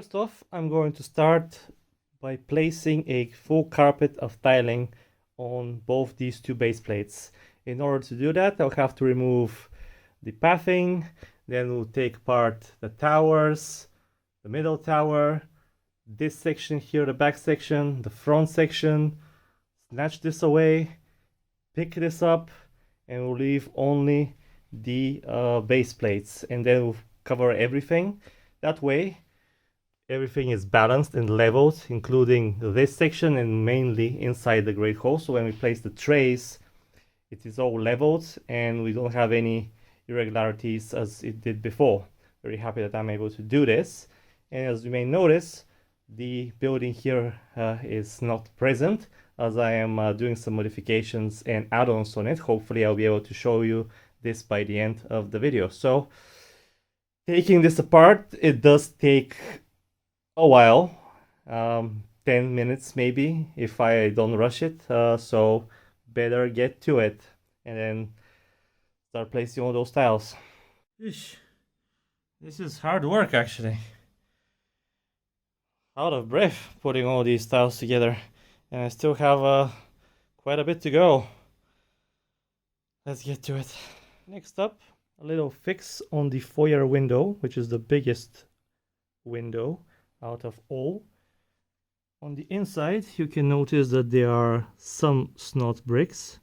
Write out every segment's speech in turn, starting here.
First off, I'm going to start by placing a full carpet of tiling on both these two base plates. In order to do that, I'll have to remove the pathing, then we'll take apart the towers, the middle tower, this section here, the back section, the front section, snatch this away, pick this up, and we'll leave only the base plates, and then we'll cover everything. That way, everything is balanced and leveled, including this section and mainly inside the great hall. So when we place the trays, it is all leveled and we don't have any irregularities as it did before. Very happy that I'm able to do this. And as you may notice, the building here is not present as I am doing some modifications and add-ons on it. Hopefully I'll be able to show you this by the end of the video. So taking this apart, it does take a while, 10 minutes maybe if I don't rush it, so better get to it and then start placing all those tiles. Eesh. This is hard work actually. Out of breath putting all these tiles together, and I still have quite a bit to go. Let's get to it. Next up, a little fix on the foyer window, which is the biggest window out of all. On the inside, you can notice that there are some snot bricks,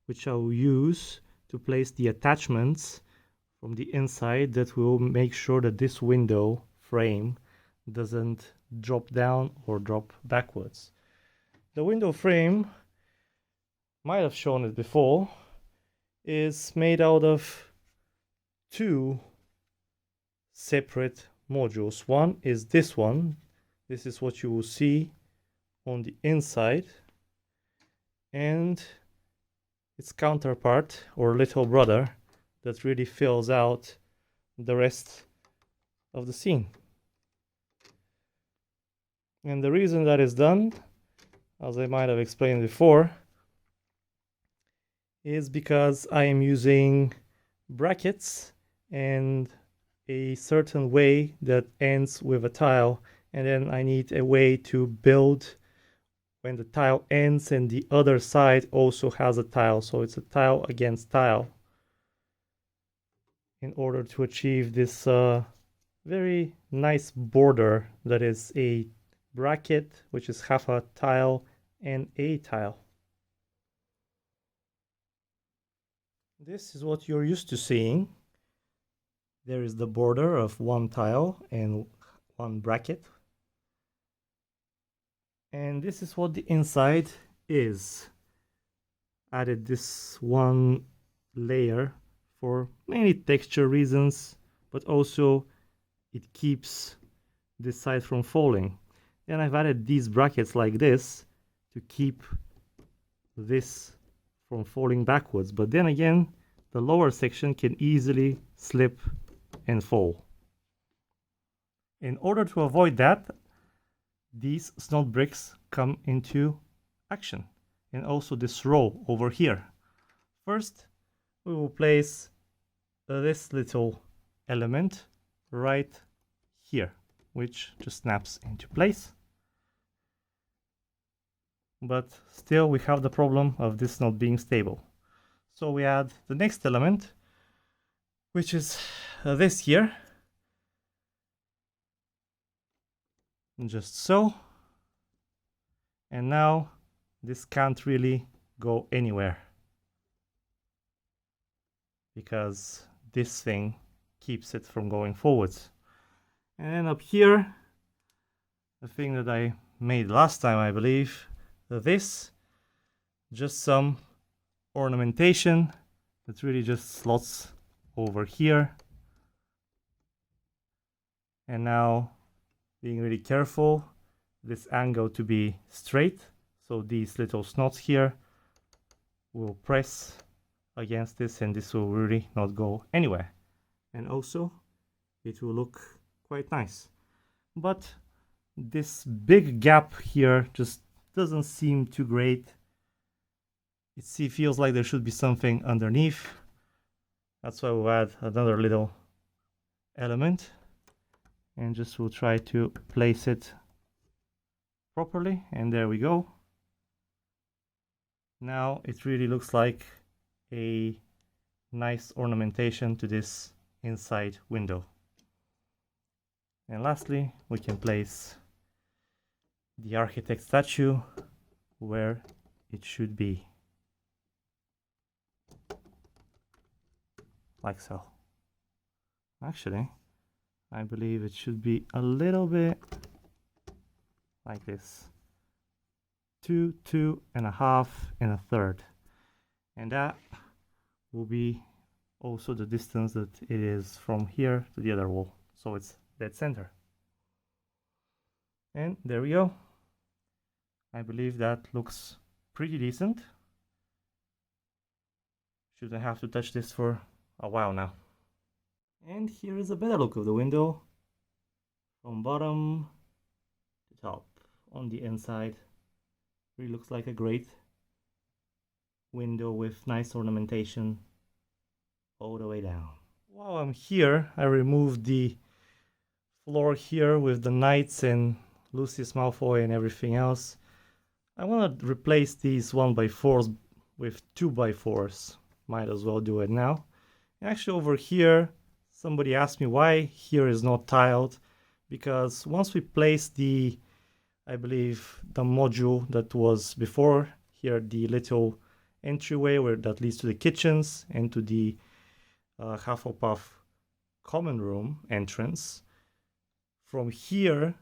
which I will use to place the attachments from the inside that will make sure that this window frame doesn't drop down or drop backwards. The window frame, might have shown it before, is made out of two separate modules. One is this one. This is what you will see on the inside, and its counterpart or little brother that really fills out the rest of the scene. And the reason that is done, as I might have explained before, is because I am using brackets and a certain way that ends with a tile, and then I need a way to build when the tile ends and the other side also has a tile, so it's a tile against tile, in order to achieve this very nice border that is a bracket, which is half a tile and a tile. This is what you're used to seeing. There is the border of one tile and one bracket. And this is what the inside is. Added this one layer for mainly texture reasons, but also it keeps this side from falling. And I've added these brackets like this to keep this from falling backwards. But then again, the lower section can easily slip and fall. In order to avoid that, these snot bricks come into action, and also this row over here. First, we will place this little element right here, which just snaps into place. But still we have the problem of this not being stable. So we add the next element, which is this here. Just so. And now this can't really go anywhere, because this thing keeps it from going forwards. And then up here, the thing that I made last time, I believe, this, just some ornamentation that really just slots over here. And now, being really careful, this angle to be straight, so these little snots here will press against this, and this will really not go anywhere. And also, it will look quite nice. But this big gap here just doesn't seem too great. It feels like there should be something underneath. That's why we'll add another little element. and just will try to place it properly, and there we go. Now it really looks like a nice ornamentation to this inside window. And lastly, we can place the architect statue where it should be, like so. Actually, I believe it should be a little bit like this. 2, 2.5, and a third. And that will be also the distance that it is from here to the other wall. So it's dead center. And there we go. I believe that looks pretty decent. Shouldn't have to touch this for a while now. And here is a better look of the window from bottom to top on the inside. Really looks like a great window with nice ornamentation all the way down. While I'm here, I removed the floor here with the knights and Lucius Malfoy and everything else. I want to replace these 1x4s with 2x4s. Might as well do it now. And actually over here, somebody asked me why here is not tiled, because once we place the, I believe, the module that was before here, the little entryway where that leads to the kitchens and to the Hufflepuff common room entrance, from here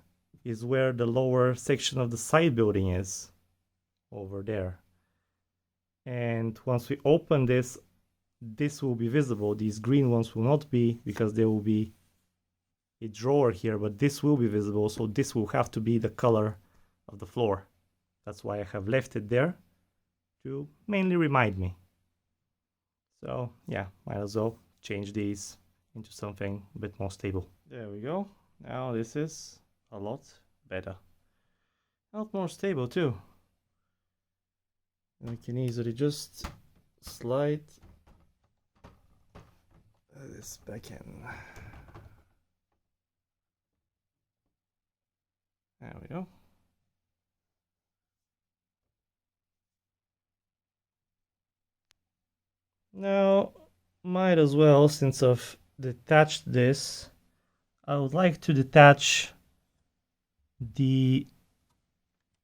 is where the lower section of the side building is, over there. And once we open this, this will be visible. These green ones will not be, because there will be a drawer here, but this will be visible, so this will have to be the color of the floor. That's why I have left it there, to mainly remind me. So yeah, might as well change these into something a bit more stable. There we go. Now this is a lot better. A lot more stable too. And we can easily just slide this back in. There we go. Now, might as well, since I've detached this, I would like to detach the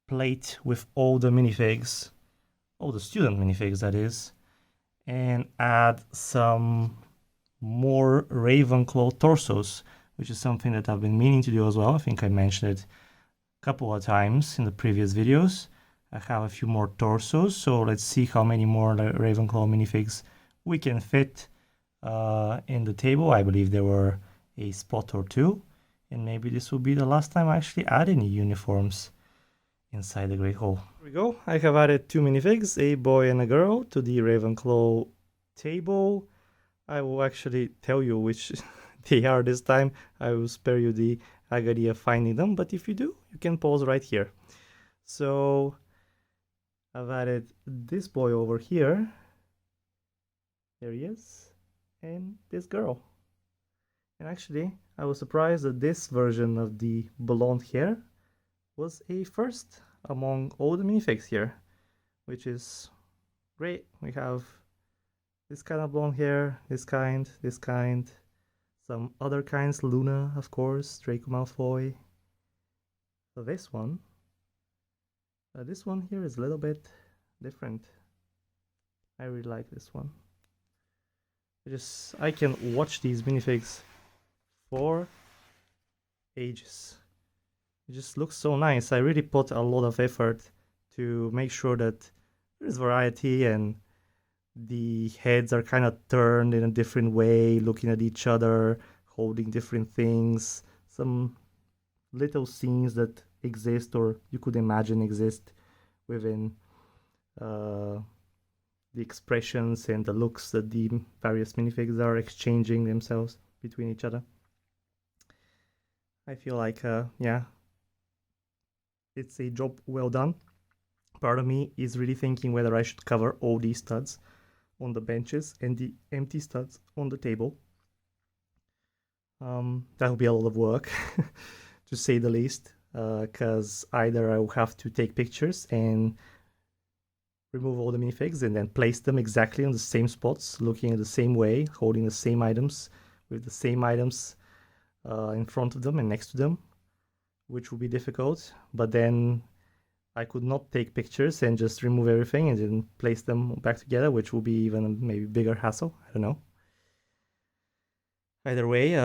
plate with all the minifigs, all the student minifigs that is, and add some more Ravenclaw torsos, which is something that I've been meaning to do as well. I think I mentioned it a couple of times in the previous videos. I have a few more torsos, so let's see how many more Ravenclaw minifigs we can fit in the table. I believe there were a spot or two, and maybe this will be the last time I actually add any uniforms inside the Great Hall. Here we go. I have added 2 minifigs, a boy and a girl, to the Ravenclaw table. I will actually tell you which they are this time. I will spare you the agony of finding them, but if you do, you can pause right here. So I've added this boy over here. There he is. And this girl. And actually, I was surprised that this version of the blonde hair was a first among all the minifigs here, which is great. We have this kind of blonde hair, this kind, some other kinds, Luna, of course, Draco Malfoy. So this one here is a little bit different. I really like this one. I can watch these minifigs for ages. It just looks so nice. I really put a lot of effort to make sure that there's variety and the heads are kind of turned in a different way, looking at each other, holding different things. Some little scenes that exist, or you could imagine exist, within the expressions and the looks that the various minifigs are exchanging themselves between each other. I feel like, yeah, it's a job well done. Part of me is really thinking whether I should cover all these studs on the benches and the empty studs on the table. That would be a lot of work, to say the least, because either I will have to take pictures and remove all the minifigs and then place them exactly on the same spots, looking the same way, holding the same items, with the same items in front of them and next to them, which would be difficult. But then I could not take pictures and just remove everything and then place them back together, which will be even a maybe bigger hassle. I don't know. Either way,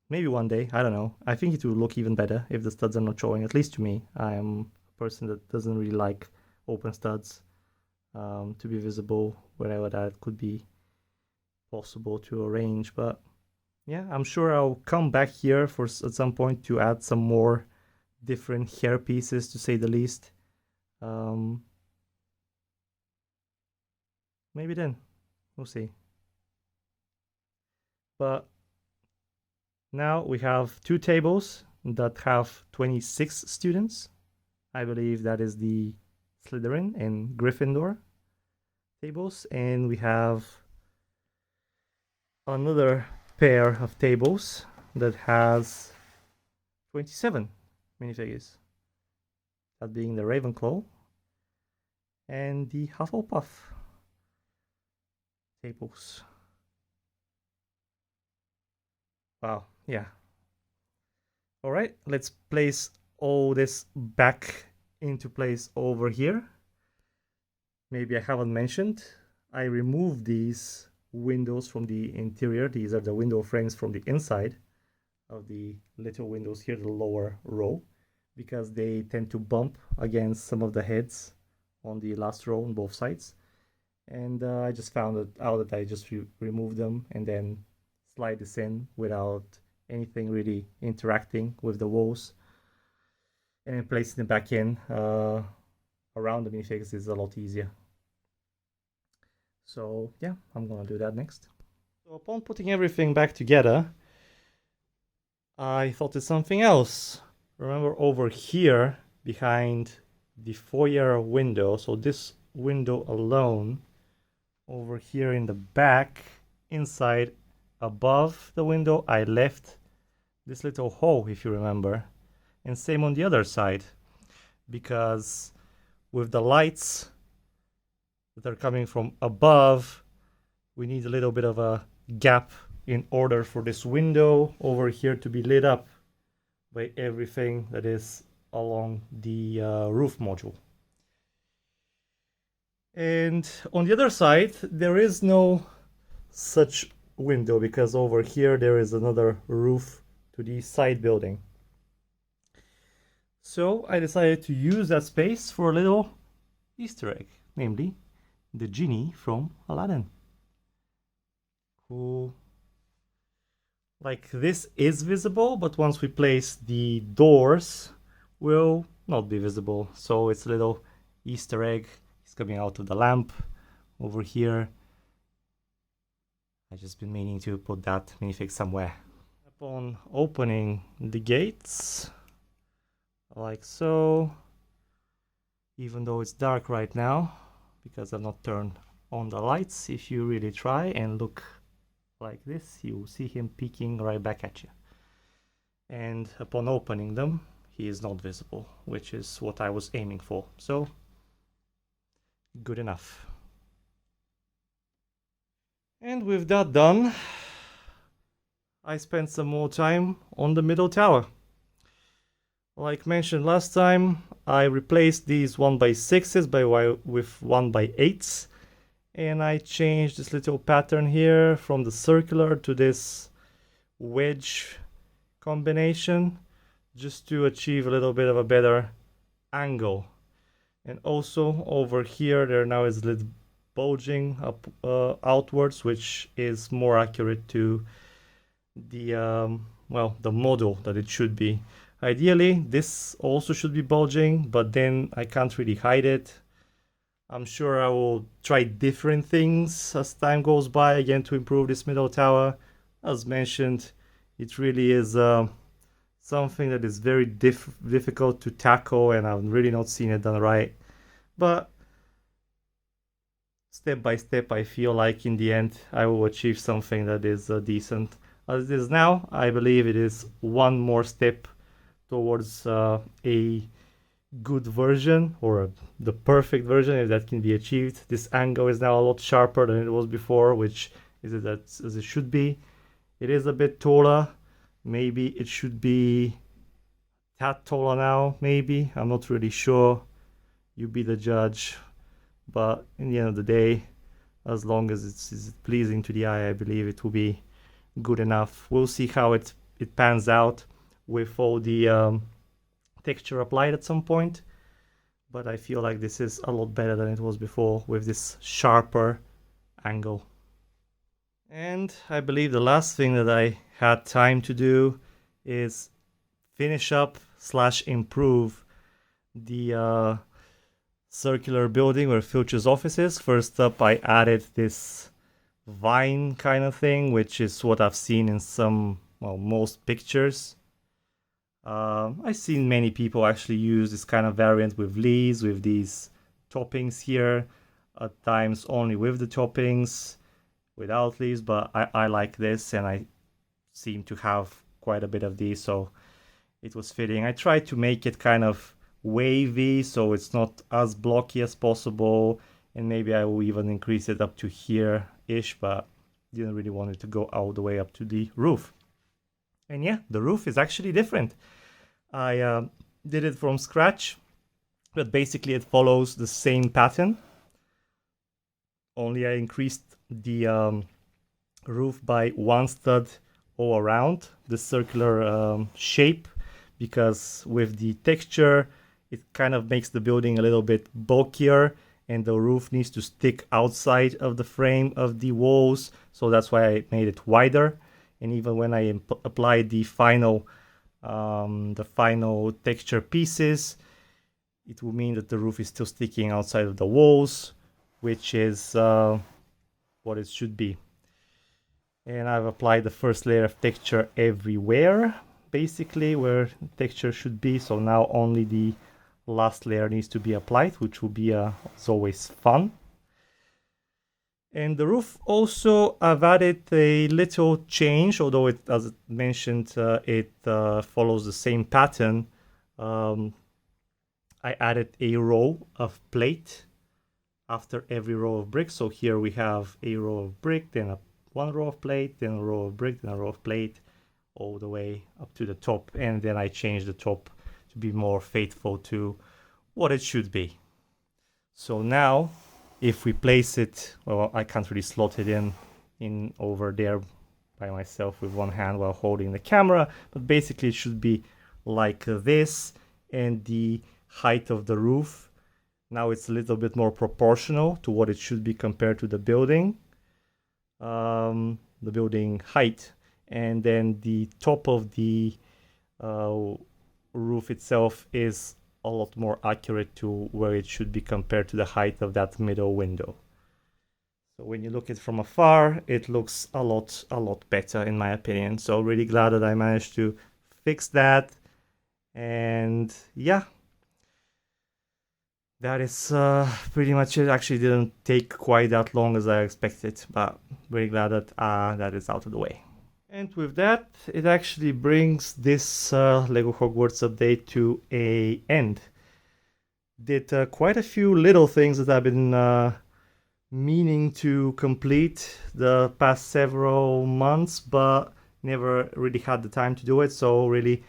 maybe one day, I don't know. I think it will look even better if the studs are not showing, at least to me. I am a person that doesn't really like open studs to be visible wherever that could be possible to arrange. But yeah, I'm sure I'll come back here for at some point to add some more different hair pieces, to say the least. Maybe then, we'll see. But now we have two tables that have 26 students. I believe that is the Slytherin and Gryffindor tables. And we have another pair of tables that has 27 minifigures. That being the Ravenclaw and the Hufflepuff tables. Wow, yeah. All right, let's place all this back into place over here. Maybe I haven't mentioned, I removed these windows from the interior. These are the window frames from the inside of the little windows here, the lower row, because they tend to bump against some of the heads on the last row on both sides. And I just found out that I just removed them and then slide this in without anything really interacting with the walls, and then placing them back in around the minifigs is a lot easier. So yeah, I'm gonna do that next. So upon putting everything back together, I thought of something else. Remember over here behind the foyer window, so this window alone, over here in the back, inside, above the window, I left this little hole, if you remember, and same on the other side, because with the lights that are coming from above, we need a little bit of a gap in order for this window over here to be lit up by everything that is along the roof module. And on the other side, there is no such window, because over here there is another roof to the side building. So I decided to use that space for a little Easter egg, namely the genie from Aladdin, who, like, this is visible, but once we place the doors, will not be visible. So it's a little Easter egg. He's coming out of the lamp over here. I've just been meaning to put that minifig somewhere. Upon opening the gates, like so, even though it's dark right now, because I've not turned on the lights, if you really try and look like this, you will see him peeking right back at you. And upon opening them, he is not visible, which is what I was aiming for. So, good enough. And with that done, I spent some more time on the middle tower. Like mentioned last time, I replaced these 1x6s with 1x8s, and I changed this little pattern here from the circular to this wedge combination, just to achieve a little bit of a better angle. And also over here there now is a little bulging up outwards, which is more accurate to the well, the model that it should be. Ideally this also should be bulging, but then I can't really hide it. I'm sure I will try different things as time goes by again to improve this middle tower. As mentioned, it really is something that is very difficult to tackle, and I've really not seen it done right. But step by step, I feel like in the end I will achieve something that is decent. As it is now, I believe it is one more step towards a good version, or the perfect version, if that can be achieved. This angle is now a lot sharper than it was before, which is as it should be. It is a bit taller. Maybe it should be that taller now, maybe. I'm not really sure. You be the judge. But in the end of the day, as long as it's pleasing to the eye, I believe it will be good enough. We'll see how it pans out with all the texture applied at some point, but I feel like this is a lot better than it was before with this sharper angle. And I believe the last thing that I had time to do is finish up / improve the circular building where Filcher's office is. First up, I added this vine kind of thing, which is what I've seen in most pictures. I've seen many people actually use this kind of variant with leaves, with these toppings here, at times only with the toppings, without leaves, but I like this, and I seem to have quite a bit of these, so it was fitting. I tried to make it kind of wavy, so it's not as blocky as possible, and maybe I will even increase it up to here-ish, but didn't really want it to go all the way up to the roof. And yeah, the roof is actually different. I did it from scratch, but basically it follows the same pattern. Only I increased the roof by 1 stud all around the circular shape, because with the texture, it kind of makes the building a little bit bulkier, and the roof needs to stick outside of the frame of the walls. So that's why I made it wider. And even when I applied the final texture pieces, it will mean that the roof is still sticking outside of the walls, which is what it should be. And I've applied the first layer of texture everywhere, basically where texture should be. So now only the last layer needs to be applied, which will be as always fun. And the roof also, I've added a little change, although it, as mentioned, it follows the same pattern. I added a row of plate after every row of brick. So here we have a row of brick, then one row of plate, then a row of brick, then a row of plate, all the way up to the top. And then I changed the top to be more faithful to what it should be. So now, if we place it, well, I can't really slot it in over there by myself with one hand while holding the camera, but basically it should be like this, and the height of the roof, now it's a little bit more proportional to what it should be compared to the building height, and then the top of the roof itself is a lot more accurate to where it should be compared to the height of that middle window. So when you look at it from afar, it looks a lot better in my opinion. So really glad that I managed to fix that. And yeah, that is pretty much it. Actually didn't take quite that long as I expected, but very glad that that is out of the way. And with that, it actually brings this LEGO Hogwarts update to an end. Did quite a few little things that I've been meaning to complete the past several months, but never really had the time to do it. So really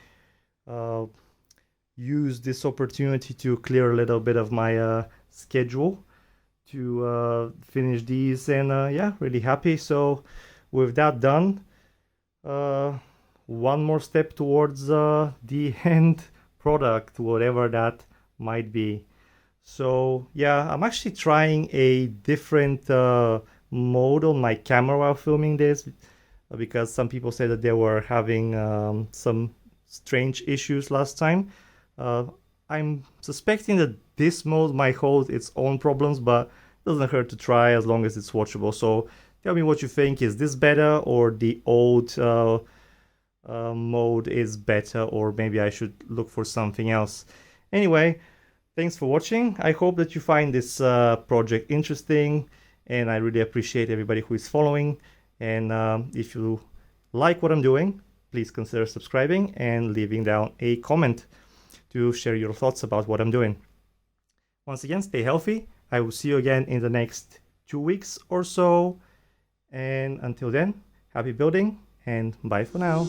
use this opportunity to clear a little bit of my schedule to finish these, and yeah, really happy. So with that done, one more step towards the end product, whatever that might be. So yeah, I'm actually trying a different mode on my camera while filming this, because some people said that they were having some strange issues last time. I'm suspecting that this mode might hold its own problems, but it doesn't hurt to try as long as it's watchable. So tell me what you think. Is this better, or the old mode is better, or maybe I should look for something else? Anyway, thanks for watching. I hope that you find this project interesting, and I really appreciate everybody who is following. And if you like what I'm doing, please consider subscribing and leaving down a comment to share your thoughts about what I'm doing. Once again, stay healthy. I will see you again in the next 2 weeks or so. And until then, happy building and bye for now.